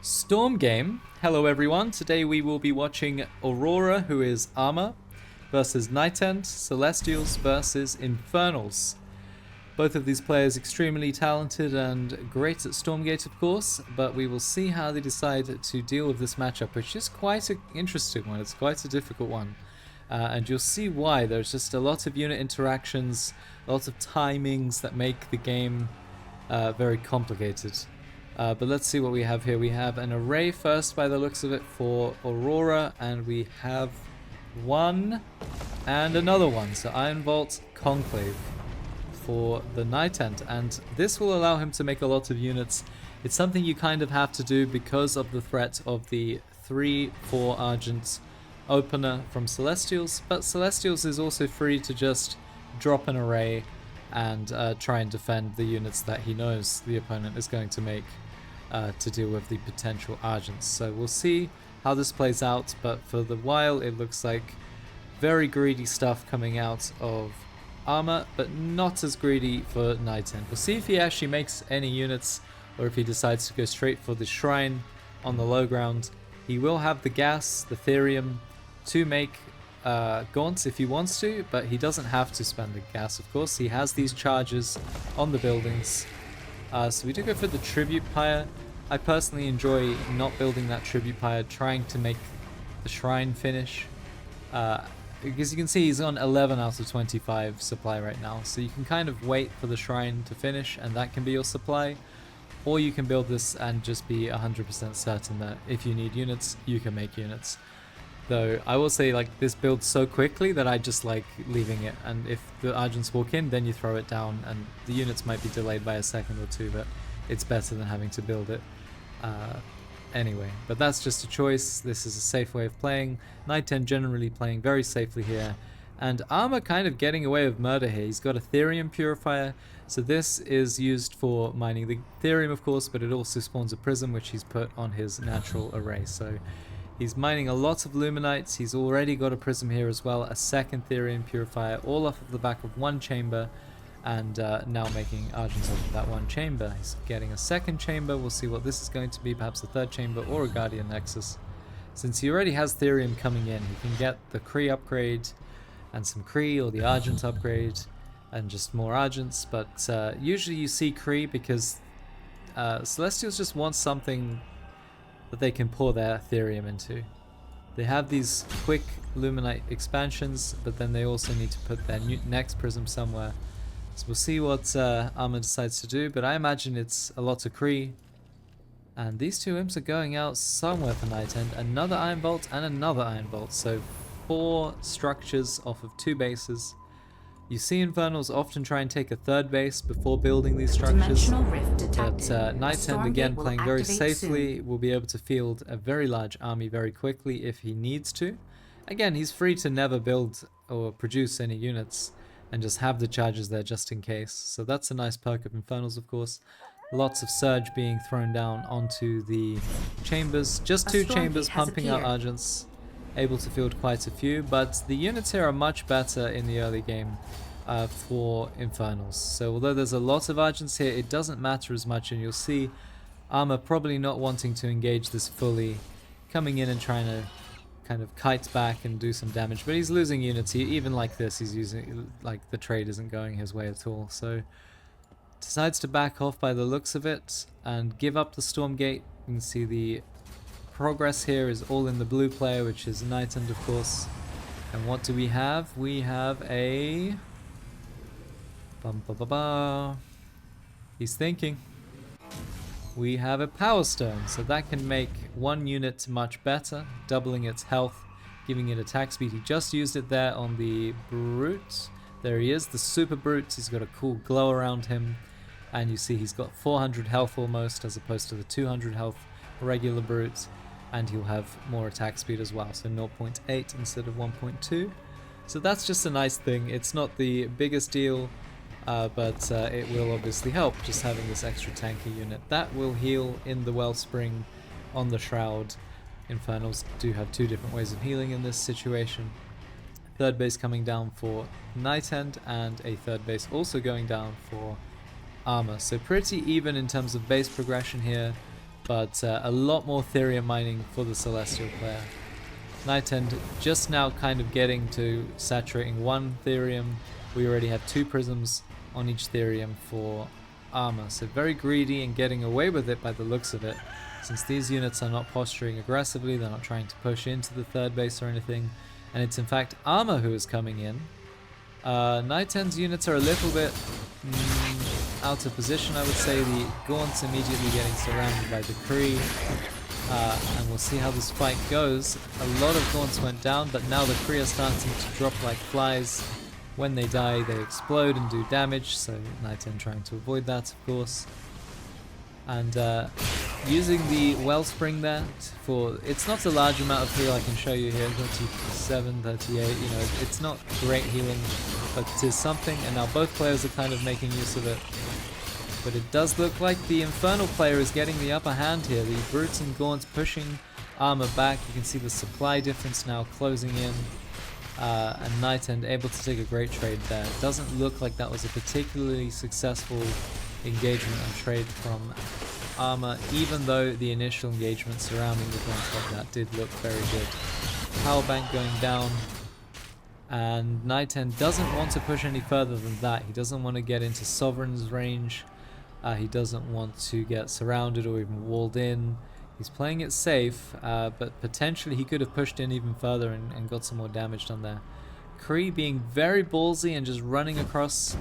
Stormgame. Hello everyone. Today we will be watching Aurora, who is Arma, versus Nightend, Celestials versus Infernals. Both of these players extremely talented and great at Stormgate, of course, but we will see how they decide to deal with this matchup, which is quite an interesting one. It's quite a difficult one. And you'll see why. There's just a lot of unit interactions, lots of timings that make the game very complicated. But let's see what we have here. We have an array first by the looks of it for Aurora, and we have one and another one. So Iron Vault Conclave for the Nightend, and this will allow him to make a lot of units. It's something you kind of have to do because of the threat of the 3/4 Argent opener from Celestials, but Celestials is also free to just drop an array and try and defend the units that he knows the opponent is going to make to deal with the potential Argents. So we'll see how this plays out, but for the while it looks like very greedy stuff coming out of Arma, but not as greedy for Nightend. We'll see if he actually makes any units or if he decides to go straight for the Shrine on the low ground. He will have the gas, the Therium, to make gaunts if he wants to, but he doesn't have to spend the gas, of course. He has these charges on the buildings. So we do go for the Tribute Pyre. I personally enjoy not building that Tribute Pyre, trying to make the Shrine finish. Because you can see he's on 11 out of 25 supply right now. So you can kind of wait for the Shrine to finish and that can be your supply. Or you can build this and just be 100% certain that if you need units, you can make units. Though I will say, like, this builds so quickly that I just like leaving it, and if the Argents walk in, then you throw it down, and the units might be delayed by a second or two, but it's better than having to build it anyway. But that's just a choice. This is a safe way of playing. Nightend generally playing very safely here, and Arma kind of getting away with murder here. He's got a Therium Purifier, so this is used for mining the Therium, of course, but it also spawns a Prism, which he's put on his natural array. So he's mining a lot of Luminites. He's already got a Prism here as well, a second Therium Purifier, all off of the back of one chamber, and now making Argents off of that one chamber. He's getting a second chamber. We'll see what this is going to be, perhaps a third chamber or a Guardian Nexus. Since he already has Therium coming in, he can get the Kree upgrade and some Kree, or the Argent upgrade, and just more Argents, but usually you see Kree because Celestials just want something that they can pour their Therium into. They have these quick Luminite expansions, but then they also need to put their next Prism somewhere. So we'll see what Arma decides to do, but I imagine it's a lot of Kree. And these two imps are going out somewhere for Nightend. Another Iron Bolt and another Iron Bolt. So 4 structures off of 2 bases. You see Infernals often try and take a third base before building these structures, but Nightend, again playing very safely, will be able to field a very large army very quickly if he needs to. Again, he's free to never build or produce any units and just have the charges there just in case, so that's a nice perk of Infernals, of course. Lots of Surge being thrown down onto the chambers, just 2 chambers pumping out Argents, able to field quite a few, but the units here are much better in the early game for Infernals. So although there's a lot of Argents here, it doesn't matter as much, and you'll see Arma probably not wanting to engage this fully, coming in and trying to kind of kite back and do some damage, but he's losing units. Even like this, he's using, like, the trade isn't going his way at all, so decides to back off by the looks of it and give up the Stormgate. You can see the progress here is all in the blue player, which is Nightend, of course. And what do we have? We have a he's thinking. We have a Power Stone, so that can make one unit much better, doubling its health, giving it attack speed. He just used it there on the Brute. There he is, the Super Brute. He's got a cool glow around him, and you see he's got 400 health almost, as opposed to the 200 health regular Brute. And he'll have more attack speed as well, so 0.8 instead of 1.2. So that's just a nice thing. It's not the biggest deal, but it will obviously help, just having this extra tanky unit. That will heal in the Wellspring on the Shroud. Infernals do have 2 different ways of healing in this situation. Third base coming down for Nightend, and a third base also going down for Arma. So pretty even in terms of base progression here. but a lot more Therium mining for the Celestial player. Nightend just now kind of getting to saturating one Therium. We already have 2 prisms on each Therium for Arma, so very greedy and getting away with it by the looks of it. Since these units are not posturing aggressively, they're not trying to push into the 3rd base or anything, and it's in fact Arma who is coming in. Nightend's units are a little bit out of position, I would say. The Gaunts immediately getting surrounded by the Kree, and we'll see how this fight goes. A lot of Gaunts went down, but now the Kree are starting to drop like flies. When they die, they explode and do damage, so Nightend trying to avoid that, of course. And using the Wellspring there for, it's not a large amount of heal I can show you here, 37, 38, you know, it's not great healing, but it is something, and now both players are kind of making use of it. But it does look like the Infernal player is getting the upper hand here. The Brutes and Gaunts pushing Arma back. You can see the supply difference now closing in. And Nightend able to take a great trade there. It doesn't look like that was a particularly successful engagement and trade from Arma, even though the initial engagement surrounding the Gaunts like that did look very good. Power bank going down, and Nightend doesn't want to push any further than that. He doesn't want to get into Sovereign's range. He doesn't want to get surrounded or even walled in. He's playing it safe, but potentially he could have pushed in even further and got some more damage done there. Kree being very ballsy and just running across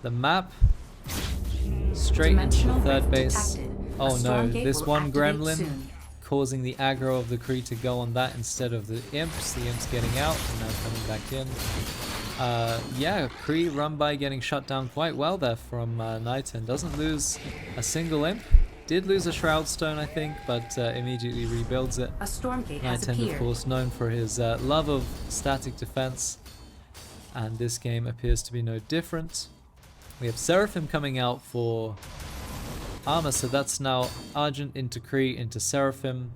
the map straight into the 3rd base. Oh no, this one gremlin causing the aggro of the Kree to go on that instead of the imps. The imps getting out and now coming back in. Yeah, Kree run by getting shut down quite well there from Nightend. Doesn't lose a single imp. Did lose a Shroud Stone, I think, but immediately rebuilds it. A Stormgate has Nightend, appeared. of course, known for his love of static defense, and this game appears to be no different. We have Seraphim coming out for Arma, so that's now Argent into Kree into Seraphim,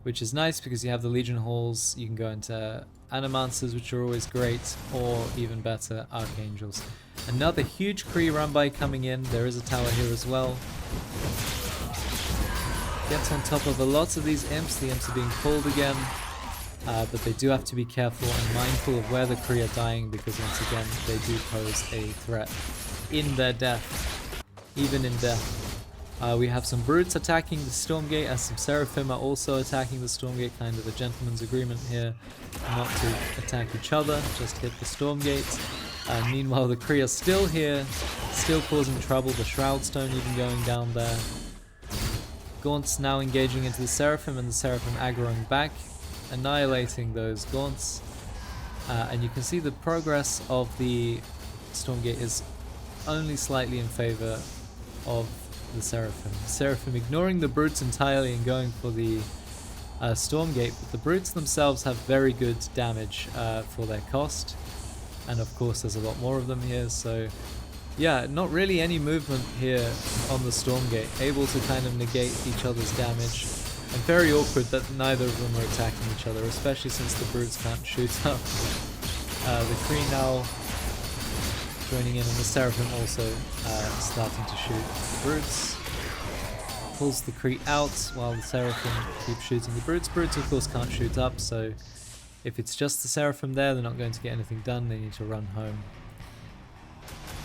which is nice because you have the Legion Halls. You can go into Animancers, which are always great, or even better, Archangels. Another huge Kree run by coming in. There is a tower here as well. Gets on top of a lot of these imps. The imps are being pulled again, but they do have to be careful and mindful of where the Kree are dying, because once again they do pose a threat in their death, even in death. We have some Brutes attacking the Stormgate, as some Seraphim are also attacking the Stormgate, kind of a gentleman's agreement here, not to attack each other, just hit the Stormgate. Meanwhile the Kree are still here, still causing trouble, the Shroud Stone even going down there. Gaunts now engaging into the Seraphim, and the Seraphim aggroing back, annihilating those Gaunts. And you can see the progress of the Stormgate is only slightly in favor of the Seraphim. The Seraphim ignoring the Brutes entirely and going for the Stormgate, but the Brutes themselves have very good damage for their cost. And of course there's a lot more of them here, so yeah, not really any movement here on the Stormgate, able to kind of negate each other's damage, and very awkward that neither of them are attacking each other, especially since the Brutes can't shoot up. The Kree now joining in, and the Seraphim also starting to shoot the Brutes. Pulls the Kree out while the Seraphim keep shooting the Brutes. Brutes of course can't shoot up, so if it's just the Seraphim there, they're not going to get anything done, they need to run home.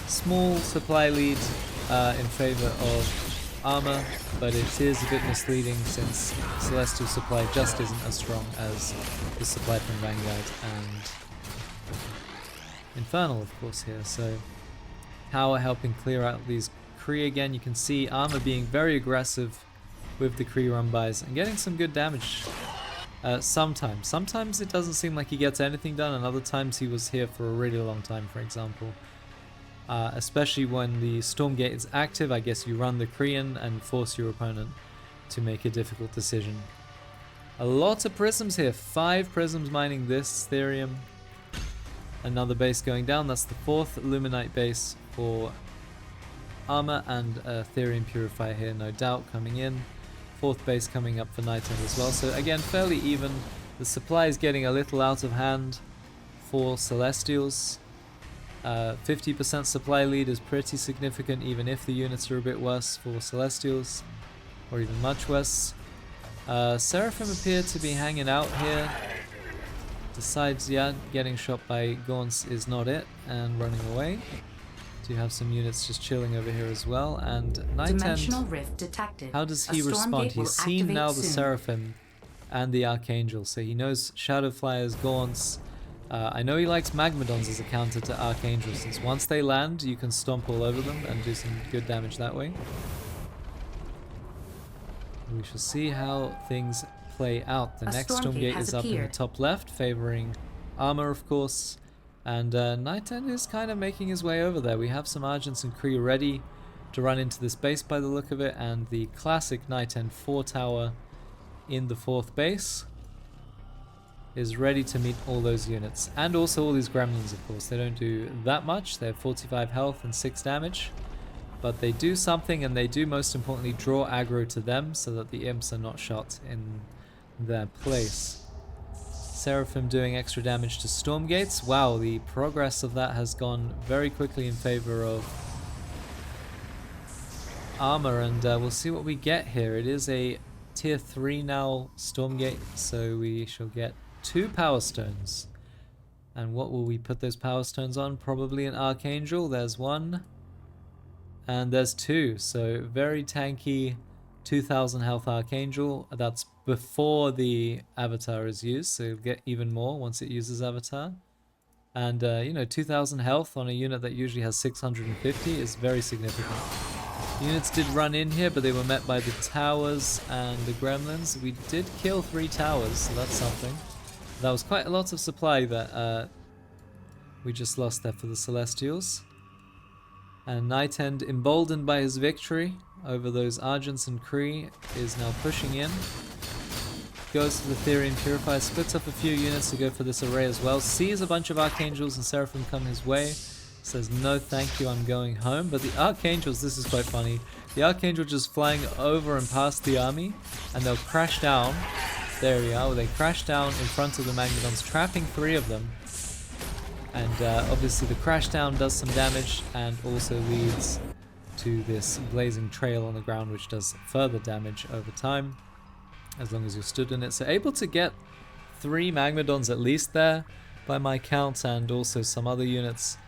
Small supply lead in favor of Arma, but it is a bit misleading since Celestial supply just isn't as strong as the supply from Vanguard and Infernal, of course, here. So Power helping clear out these Kree again. You can see Arma being very aggressive with the Kree run-bys and getting some good damage. Sometimes it doesn't seem like he gets anything done, and other times he was here for a really long time, for example. Especially when the Stormgate is active, I guess you run the Kree in and force your opponent to make a difficult decision. A lot of prisms here, 5 prisms mining this Therium. Another base going down, that's the 4th Luminite base for Arma, and a Therium Purifier here, no doubt, coming in. 4th base coming up for Nightend as well, so again, fairly even. The supply is getting a little out of hand for Celestials. 50% supply lead is pretty significant, even if the units are a bit worse for Celestials. or even much worse. Seraphim appear to be hanging out here. Decides, yeah, getting shot by Gaunts is not it, and running away. Do have some units just chilling over here as well, and Nightend, how does he respond? He's seen now the Seraphim and the Archangel, so he knows Shadow Flyers, Gaunts. I know he likes Magmadons as a counter to Archangel, since once they land, you can stomp all over them and do some good damage that way. We shall see how things play out. The next Stormgate is up in the top left, favoring Arma, of course. And Nightend is kind of making his way over there. We have some Argents and Kree ready to run into this base by the look of it, and the classic Nightend 4 tower in the 4th base is ready to meet all those units. And also all these gremlins, of course. They don't do that much. They have 45 health and 6 damage. But they do something, and they do most importantly draw aggro to them so that the imps are not shot in their place. Seraphim doing extra damage to Stormgates. Wow, the progress of that has gone very quickly in favor of Arma, and we'll see what we get here. It is a tier 3 now Stormgate, so we shall get 2 Power Stones. And what will we put those Power Stones on? Probably an Archangel. There's 1. And there's 2, so very tanky 2000 health Archangel. That's before the Avatar is used, so you'll get even more once it uses Avatar. And, you know, 2000 health on a unit that usually has 650 is very significant. Units did run in here, but they were met by the towers and the gremlins. We did kill 3 towers, so that's something. That was quite a lot of supply that we just lost there for the Celestials. And Nightend, emboldened by his victory over those Argents and Kree, is now pushing in. Goes to the Therian Purifier, splits up a few units to go for this array as well. Sees a bunch of Archangels and Seraphim come his way. Says, no thank you, I'm going home. But the Archangels, this is quite funny. The Archangel just flying over and past the army, and they'll crash down. There we are. They crash down in front of the Magmadons, trapping 3 of them. And obviously the crash down does some damage and also leads to this blazing trail on the ground, which does further damage over time as long as you're stood in it. So able to get 3 Magmadons at least there by my count, and also some other units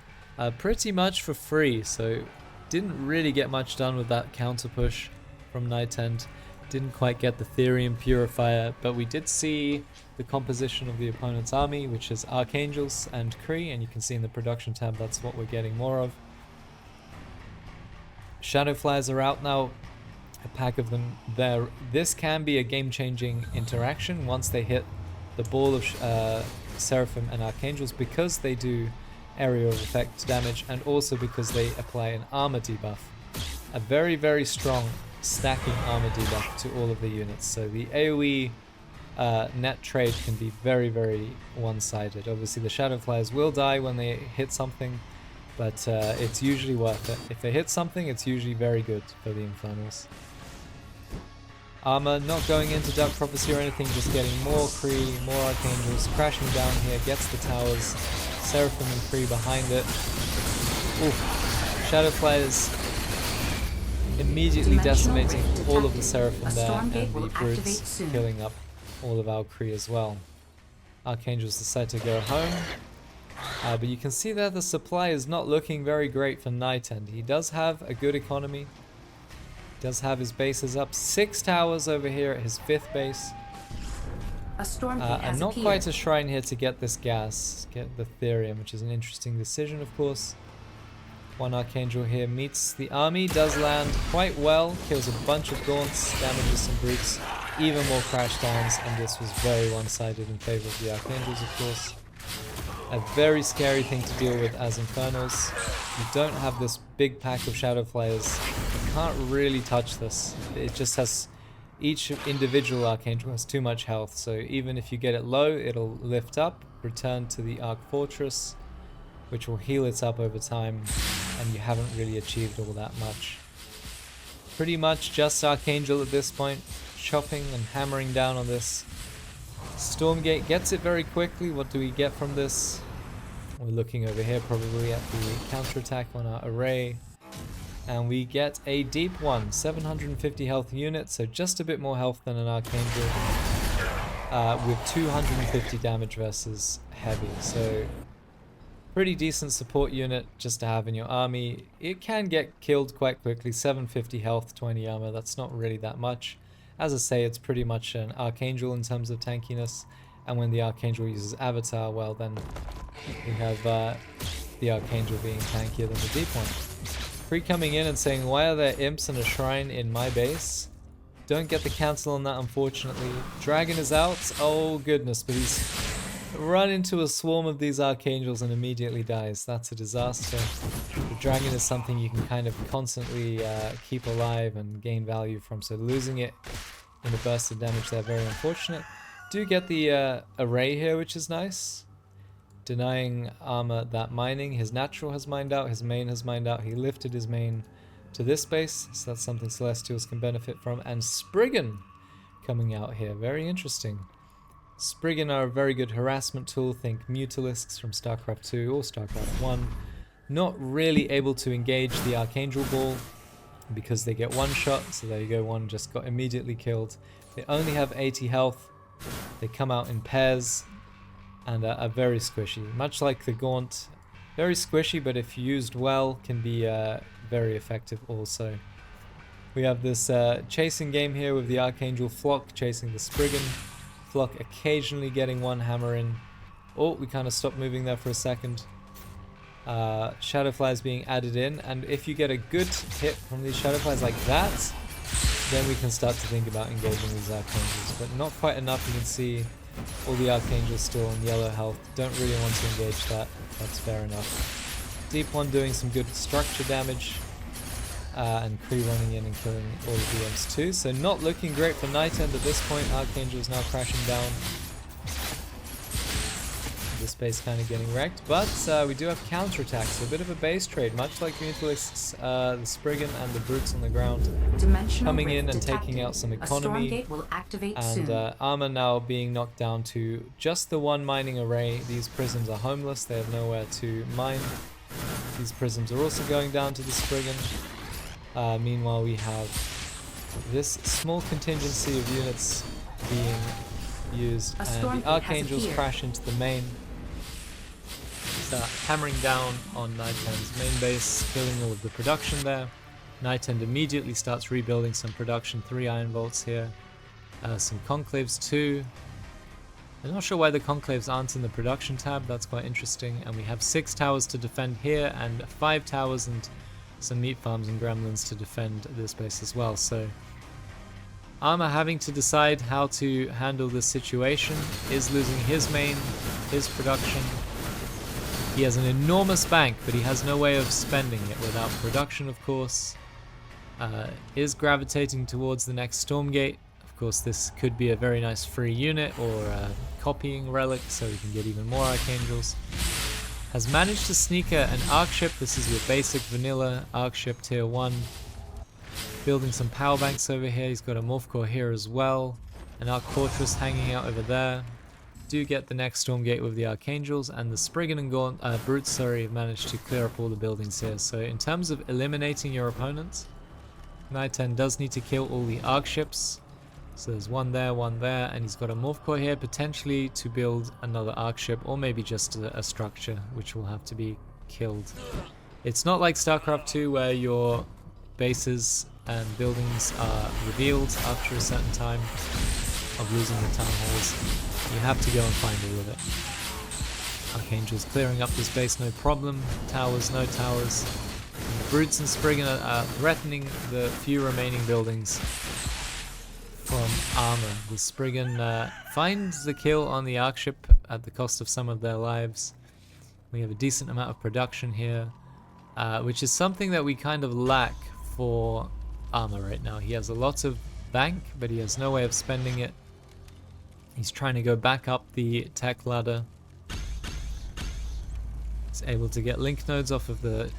pretty much for free. So didn't really get much done with that counter push from Nightend. Didn't quite get the Therian Purifier, but we did see the composition of the opponent's army, which is Archangels and Kree, and you can see in the production tab that's what we're getting more of. Shadow Flyers are out now, a pack of them there. This can be a game-changing interaction once they hit the ball of Seraphim and Archangels, because they do area of effect damage, and also because they apply an armor debuff. A very, very strong stacking armor debuff to all of the units. So the AoE net trade can be very, very one-sided. Obviously the Shadow Flyers will die when they hit something, but it's usually worth it. If they hit something, it's usually very good for the Infernals. Arma not going into Dark Prophecy or anything, just getting more Kree, more Archangels, crashing down here, gets the towers, Seraphim and Kree behind it. Ooh. Shadow Flyers immediately decimating all of the Seraphim there, and the brutes killing up all of our Kree as well. Archangels decide to go home, but you can see that the supply is not looking very great for Nightend. He does have a good economy, does have his bases up, 6 towers over here at his 5th base, and not quite a shrine here to get this gas, get the Therium, which is an interesting decision, of course. 1 Archangel here meets the army, does land quite well, kills a bunch of Gaunts, damages some brutes, even more crash downs, and this was very one-sided in favor of the Archangels, of course. A very scary thing to deal with as Infernals. You don't have this big pack of Shadow Flyers. You can't really touch this. It just has... Each individual Archangel has too much health, so even if you get it low, it'll lift up, return to the Arc Fortress, which will heal it up over time, and you haven't really achieved all that much. Pretty much just Archangel at this point, chopping and hammering down on this. Stormgate gets it very quickly. What do we get from this? We're looking over here probably at the counterattack on our array. And we get a deep one, 750 health unit, so just a bit more health than an Archangel, with 250 damage versus heavy. So pretty decent support unit just to have in your army. It can get killed quite quickly, 750 health, 20 armor, that's not really that much. As I say, it's pretty much an Archangel in terms of tankiness, and when the Archangel uses Avatar, well then we have the Archangel being tankier than the deep one. Free coming in and saying, why are there imps and a shrine in my base? Don't get the cancel on that, unfortunately. Dragon is out. Oh goodness, but he's run into a swarm of these Archangels and immediately dies. That's a disaster. The dragon is something you can kind of constantly keep alive and gain value from, so losing it in the burst of damage there, very unfortunate. Do get the array here, which is nice. Denying Arma that mining. His natural has mined out, his main has mined out. He lifted his main to this base, so that's something Celestials can benefit from. And Spriggan coming out here, very interesting. Spriggan are a very good harassment tool. Think Mutalisks from StarCraft 2 or StarCraft 1. Not really able to engage the Archangel Ball because they get one shot, so there you go, one just got immediately killed. They only have 80 health. They come out in pairs and are very squishy. Much like the Gaunt, very squishy, but if used well, can be very effective also. We have this chasing game here with the Archangel Flock chasing the Spriggan. Flock occasionally getting one hammer in. Oh, we kind of stopped moving there for a second. Shadowflies being added in, and if you get a good hit from these Shadowflies like that, then we can start to think about engaging these Archangels, but not quite enough. You can see all the Archangels still on yellow health. Don't really want to engage that. That's fair enough. Deep one doing some good structure damage. And Kree running in and killing all of the imps too. So not looking great for Nightend at this point. Archangel is now crashing down. This base kind of getting wrecked. But we do have counterattacks. So a bit of a base trade. Much like Mutalisks, the Spriggan and the Brutes on the ground. Coming in and taking out some economy. Stormgate will activate and Arma now being knocked down to just the one mining array. These prisms are homeless. They have nowhere to mine. These prisms are also going down to the Spriggan. Meanwhile, we have this small contingency of units being used, and the Archangels crash into the main. Start hammering down on Nightend's main base, killing all of the production there. Nightend immediately starts rebuilding some production, 3 Iron Bolts here, some Conclaves too. I'm not sure why the Conclaves aren't in the production tab, that's quite interesting. And we have 6 towers to defend here, and 5 towers and some meat farms and gremlins to defend this base as well. So Arma having to decide how to handle this situation, is losing his main, his production. He has an enormous bank, but he has no way of spending it without production, of course. Is gravitating towards the next Stormgate. Of course, this could be a very nice free unit or a copying relic, so we can get even more Archangels. Has managed to sneak an Arc Ship. This is your basic vanilla Arc Ship tier 1. Building some power banks over here. He's got a Morph Core here as well. An Arc Fortress hanging out over there. Do get the next Stormgate with the Archangels, and the Spriggan and Gaunt, Brutes, have managed to clear up all the buildings here. So in terms of eliminating your opponents, Nightend does need to kill all the Arc Ships. So there's one there, and he's got a Morph Core here, potentially to build another Arc Ship, or maybe just a structure, which will have to be killed. It's not like StarCraft 2 where your bases and buildings are revealed after a certain time of losing the town halls. You have to go and find all of it. Archangel's clearing up this base, no problem. Towers, no towers. And the Brutes and Spriggan are threatening the few remaining buildings from Arma. The Spriggan finds the kill on the Arc Ship at the cost of some of their lives. We have a decent amount of production here, which is something that we kind of lack for Arma right now. He has a lot of bank, but he has no way of spending it. He's trying to go back up the tech ladder. He's able to get link nodes off of the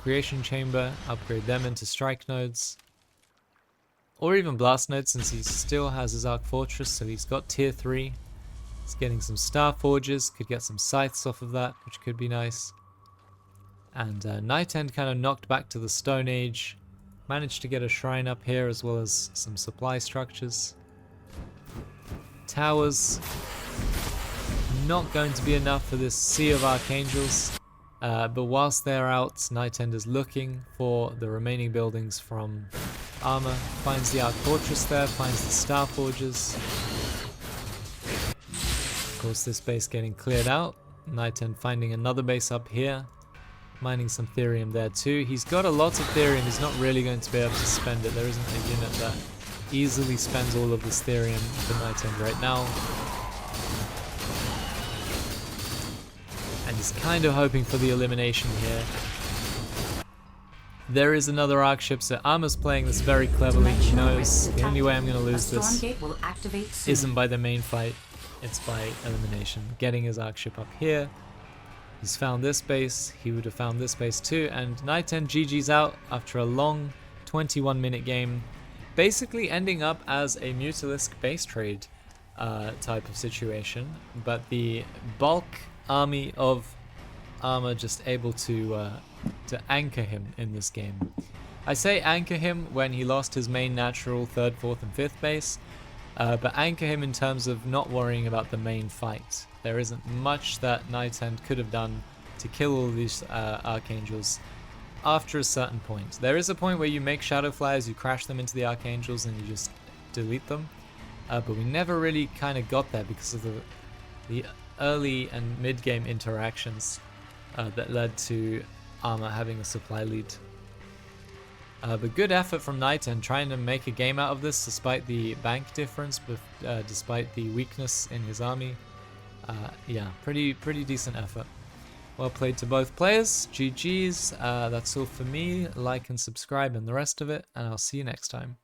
creation chamber, upgrade them into strike nodes, or even blast nodes, since he still has his Arc Fortress, so he's got tier 3. He's getting some Star Forges, could get some scythes off of that, which could be nice. And Nightend kind of knocked back to the Stone Age. Managed to get a shrine up here as well as some supply structures. Towers. Not going to be enough for this sea of Archangels. But whilst they're out, Nightend is looking for the remaining buildings from Arma. Finds the Arc Fortress there, finds the Star Forges. Of course, this base getting cleared out. Nightend finding another base up here. Mining some Therium there too. He's got a lot of Therium, he's not really going to be able to spend it. There isn't a unit that easily spends all of this Therium for Nightend right now. And he's kind of hoping for the elimination here. There is another Arc ship, so Arma's playing this very cleverly. He knows the only way I'm going to lose this isn't by the main fight, it's by elimination. Getting his Arc ship up here. He's found this base, he would have found this base too, and Nightend GG's out after a long 21-minute game, basically ending up as a Mutalisk base trade type of situation, but the bulk army of Arma just able to anchor him in this game. I say anchor him when he lost his main natural 3rd, 4th and 5th base, but anchor him in terms of not worrying about the main fight. There isn't much that Nightend could have done to kill all these Archangels after a certain point. There is a point where you make Shadow Flyers, you crash them into the Archangels and you just delete them, but we never really kind of got there because of the early and mid-game interactions that led to Arma having a supply lead. But good effort from Nightend trying to make a game out of this despite the bank difference, but despite the weakness in his army. Yeah, pretty decent effort. Well played to both players. GG's. That's all for me. Like and subscribe and the rest of it, and I'll see you next time.